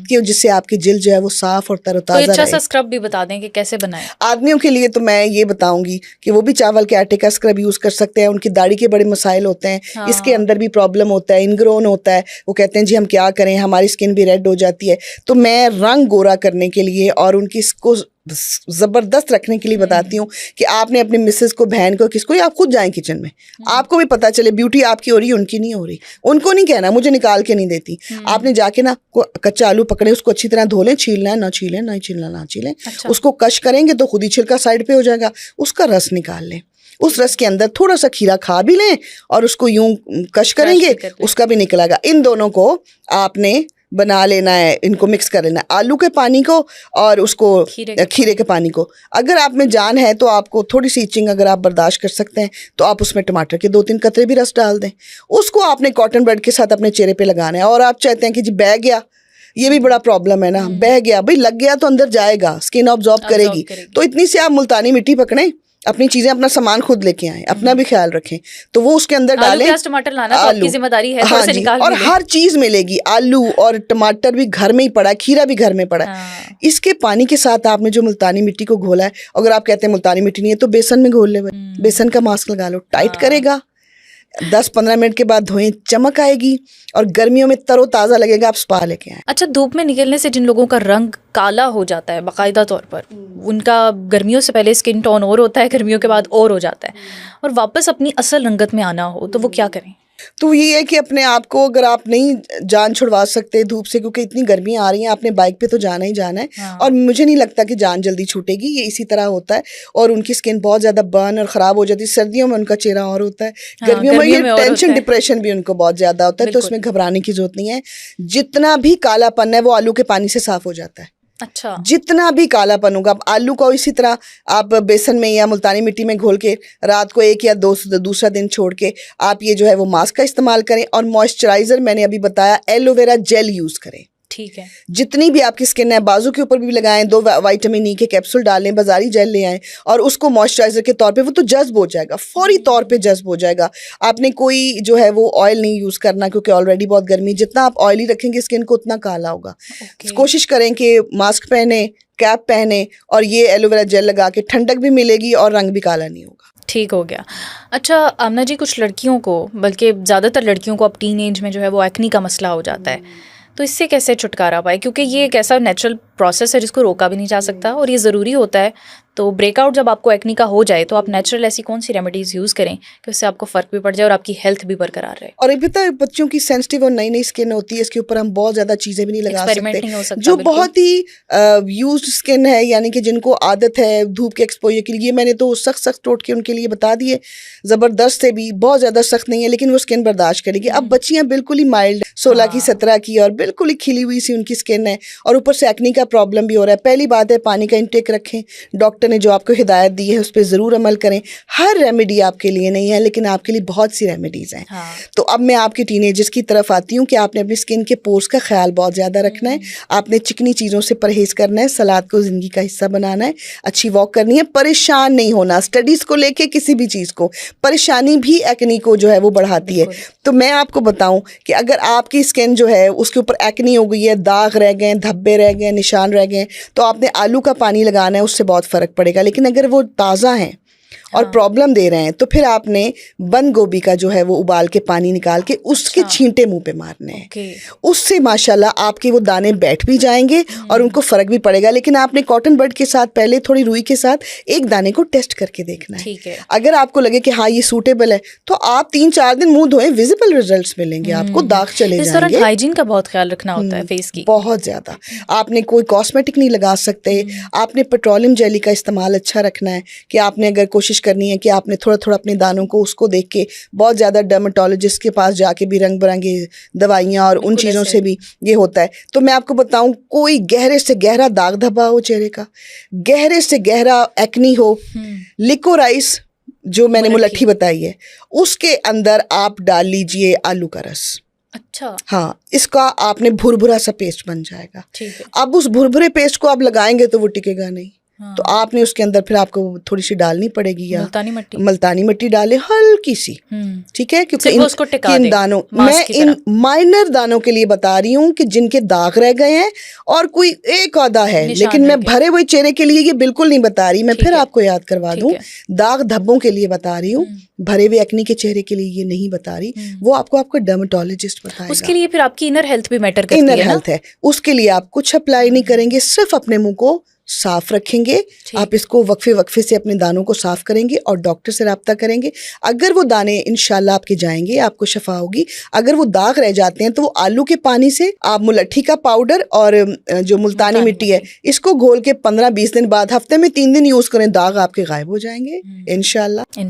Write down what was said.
कि जिससे आपकी जिल्द जो है वो साफ और तरोताजा रहे। अच्छा सा स्क्रब भी बता दें कि कैसे बनाएं। आदमियों के लिए तो मैं ये बताऊंगी कि वो भी चावल के आटे का स्क्रब यूज कर सकते हैं। उनकी दाढ़ी के बड़े मसाइल होते हैं, हाँ। इसके अंदर भी प्रॉब्लम होता है, इनग्रोन होता है। वो कहते हैं जी हम क्या करें, हमारी स्किन भी रेड हो जाती है। तो मैं रंग गोरा करने के लिए और उनकी इसको जबरदस्त रखने के लिए बताती हूँ कि आपने अपनी मिसेस को, बहन को, किसको, या आप खुद जाएं किचन में, आपको भी पता चले ब्यूटी आपकी हो रही है, उनकी नहीं हो रही। उनको नहीं कहना मुझे निकाल के नहीं देती। आपने जाके ना कच्चा आलू पकड़े, उसको अच्छी तरह धो लें, छीलना है ना छीलें, नहीं छीलना ना छीलें। अच्छा। उसको कश करेंगे तो खुद ही छिलका साइड पे हो जाएगा, उसका रस निकाल लें। उस रस के अंदर थोड़ा सा खीरा खा भी लें और उसको यूं कश करेंगे, उसका भी निकलेगा। इन दोनों को आपने बना लेना है, इनको मिक्स कर लेना है, आलू के पानी को और उसको खीरे के पानी को। अगर आप में जान है तो आपको थोड़ी सी इचिंग अगर आप बर्दाश्त कर सकते हैं तो आप उसमें टमाटर के 2-3 कतरे भी रस डाल दें। उसको आपने कॉटन बड के साथ अपने चेहरे पे लगाना है। और आप चाहते हैं कि जी बह गया, ये भी बड़ा प्रॉब्लम है ना, बह गया भाई, लग गया तो अंदर जाएगा, स्किन ऑब्जॉर्ब करेगी। तो इतनी सी आप मुल्तानी मिट्टी पकड़ें, अपनी चीजें, अपना सामान खुद लेके आए, अपना भी ख्याल रखें। तो वो उसके अंदर डालें। प्याज टमाटर लाना तो आपकी जिम्मेदारी है, हाँ जी, और हर चीज मिलेगी। आलू और टमाटर भी घर में ही पड़ा है, खीरा भी घर में पड़ा है। हाँ। इसके पानी के साथ आपने जो मुल्तानी मिट्टी को घोला है, अगर आप कहते हैं मुल्तानी मिट्टी नहीं है तो बेसन में घोल ले, बेसन का मास्क लगा लो, टाइट करेगा। 10-15 मिनट के बाद धोएं, चमक आएगी और गर्मियों में तरोताज़ा लगेगा। आप स्पा लेके आए। अच्छा, धूप में निकलने से जिन लोगों का रंग काला हो जाता है बाकायदा तौर पर, उनका गर्मियों से पहले स्किन टोन और होता है, गर्मियों के बाद और हो जाता है, और वापस अपनी असल रंगत में आना हो तो वो क्या करें? तो ये है कि अपने आप को, अगर आप नहीं जान छुड़वा सकते धूप से, क्योंकि इतनी गर्मी आ रही है, आपने बाइक पे तो जाना ही जाना है। हाँ। और मुझे नहीं लगता कि जान जल्दी छूटेगी, ये इसी तरह होता है। और उनकी स्किन बहुत ज़्यादा बर्न और ख़राब हो जाती है। सर्दियों में उनका चेहरा और होता है, गर्मियों में ये टेंशन डिप्रेशन भी उनको बहुत ज़्यादा होता है। तो उसमें घबराने की जरूरत नहीं है। जितना भी कालापन है वो आलू के पानी से साफ़ हो जाता है। अच्छा। जितना भी कालापन होगा, आप आलू को इसी तरह आप बेसन में या मुल्तानी मिट्टी में घोल के रात को 1 या 2 दूसरा दिन छोड़ के आप ये जो है वो मास्क का इस्तेमाल करें। और मॉइस्चराइजर मैंने अभी बताया, एलोवेरा जेल यूज़ करें। ठीक है। जितनी भी आपकी स्किन है, बाजू के ऊपर भी लगाएं, 2 विटामिन ई के कैप्सूल डालें, बाजारी जेल ले आएं और उसको मॉइस्चराइजर के तौर पे, वो तो जज्ब हो जाएगा, फौरी तौर पे जज्ब हो जाएगा। आपने कोई जो है वो ऑयल नहीं यूज़ करना, क्योंकि ऑलरेडी बहुत गर्मी, जितना आप ऑयली रखेंगे स्किन को उतना काला होगा। कोशिश करें कि मास्क पहने, कैप पहने और ये एलोवेरा जेल लगा के, ठंडक भी मिलेगी और रंग भी काला नहीं होगा। ठीक हो गया। अच्छा आमना जी, कुछ लड़कियों को, बल्कि ज़्यादातर लड़कियों को अब टीन एज में जो है वो एक्नी का मसला हो जाता है, तो इससे कैसे छुटकारा पाए? क्योंकि ये एक ऐसा नेचुरल प्रोसेस है जिसको रोका भी नहीं जा सकता और ये ज़रूरी होता है। तो ब्रेकआउट जब आपको एक्नी का हो जाए तो आप नेचुरल ऐसी कौन सी रेमेडीज़ यूज़ करें कि उससे आपको फ़र्क भी पड़ जाए और आपकी हेल्थ भी बरकरार रहे? और अभी तो बच्चों की सेंसिटिव और नई नई स्किन होती है, इसके ऊपर हम बहुत ज़्यादा चीज़ें भी नहीं लगा सकते। नहीं हो सकता, जो बहुत ही यूज्ड स्किन है, यानी कि जिनको आदत है धूप के एक्सपोजर के लिए, मैंने तो सख्त टोटके उनके लिए बता दिए। ज़बरदस्त से भी बहुत ज़्यादा सख्त नहीं है, लेकिन वो स्किन बर्दाश्त करेगी। अब बच्चियाँ बिल्कुल ही माइल्ड, 16 की 17 की, और बिल्कुल ही खिली हुई सी उनकी स्किन है और ऊपर से एक्नी का प्रॉब्लम भी हो रहा है। पहली बात है, पानी का इंटेक रखें। डॉक्टर ने जो आपको हिदायत दी है उस पर ज़रूर अमल करें। हर रेमेडी आपके लिए नहीं है, लेकिन आपके लिए बहुत सी रेमेडीज़ हैं। हाँ। तो अब मैं आपके टीनेजर्स की तरफ आती हूँ कि आपने अपनी स्किन के पोर्स का ख्याल बहुत ज़्यादा रखना है। आपने चिकनी चीज़ों से परहेज़ करना है, सलाद को ज़िंदगी का हिस्सा बनाना है, अच्छी वॉक करनी है, परेशान नहीं होना। स्टडीज़ को लेके किसी भी चीज़ को, परेशानी भी एक्नी को जो है वो बढ़ाती है। तो मैं आपको बताऊँ कि अगर आपकी स्किन जो है उसके ऊपर एक्नी हो गई है, दाग रह गए, धब्बे रह गए, निशान रह गए, तो आपने आलू का पानी लगाना है, उससे बहुत फ़र्क पड़ेगा। लेकिन अगर वो ताज़ा हैं और प्रॉब्लम दे रहे हैं तो फिर आपने बंद गोभी का जो है वो उबाल के पानी निकाल के उसके छींटे मुंह पे मारने हैं। उससे माशाल्लाह आपके वो दाने बैठ भी जाएंगे और उनको फ़र्क भी पड़ेगा। लेकिन आपने कॉटन बड के साथ पहले थोड़ी रुई के साथ एक दाने को टेस्ट करके देखना है। ठीक है। अगर आपको लगे कि हाँ ये सूटेबल है तो आप 3-4 दिन मुंह धोएं, विजिबल रिजल्ट्स मिलेंगे आपको, दाग चले जाएंगे। हाइजीन का बहुत ख्याल रखना होता है फेस की, बहुत ज़्यादा। आपने कोई कॉस्मेटिक नहीं लगा सकते। आपने पेट्रोलियम जेली का इस्तेमाल अच्छा रखना है कि आपने अगर कोशिश करनी है कि आपने थोड़ा थोड़ा अपने दानों को उसको देख के, बहुत ज़्यादा डर्मेटोलॉजिस्ट के पास जाके भी रंग बिरंगी दवाइयाँ और उन चीज़ों से भी ये होता है। तो मैं आपको बताऊं, कोई गहरे से गहरा दाग धब्बा हो चेहरे का, गहरे से गहरा एक्नी हो, लिकोराइस जो मैंने मुलट्ठी बताई है उसके अंदर आप डाल लीजिए आलू का रस। अच्छा। हाँ, इसका आपने भुरभुरा सा पेस्ट बन जाएगा। ठीक है। अब उस भुरभुरे पेस्ट को आप लगाएंगे तो वो टिकेगा नहीं, तो आपने उसके अंदर फिर आपको थोड़ी सी डालनी पड़ेगी, या मुल्तानी मिट्टी डालें हल्की सी, ठीक है, क्योंकि सिर्फ उसको टिका इन दे, दानों, मास्क मैं की इन तरह। माइनर दानों के लिए बता रही हूँ कि जिनके दाग रह गए हैं और कोई एक आधा है, निशान लेकिन रह मैं गया। भरे हुए चेहरे के लिए ये बिल्कुल नहीं बता रही, मैं ठीक फिर है। आपको याद करवा ठीक दूं, है। दाग धब्बों के लिए बता रही हूँ, भरे हुए एक्नी के चेहरे के लिए ये नहीं बता रही, वो आपको आपका डर्मेटोलॉजिस्ट बताएगा। उसके लिए फिर आपकी इनर हेल्थ भी मैटर करती इनर है ना? हेल्थ है, उसके लिए आप कुछ अप्लाई नहीं करेंगे, सिर्फ अपने मुंह को साफ रखेंगे। आप इसको वक्फे वक्फे से अपने दानों को साफ करेंगे और डॉक्टर से रब्ता करेंगे। अगर वो दाने इंशाल्लाह आपके जाएंगे, आपको शफा होगी। अगर वो दाग रह जाते हैं तो वो आलू के पानी से आप मुलट्ठी का पाउडर और जो मुल्तानी मिट्टी है, इसको घोल के 15-20 दिन बाद, हफ्ते में 3 दिन यूज करें, दाग आपके गायब हो जाएंगे इंशाल्लाह।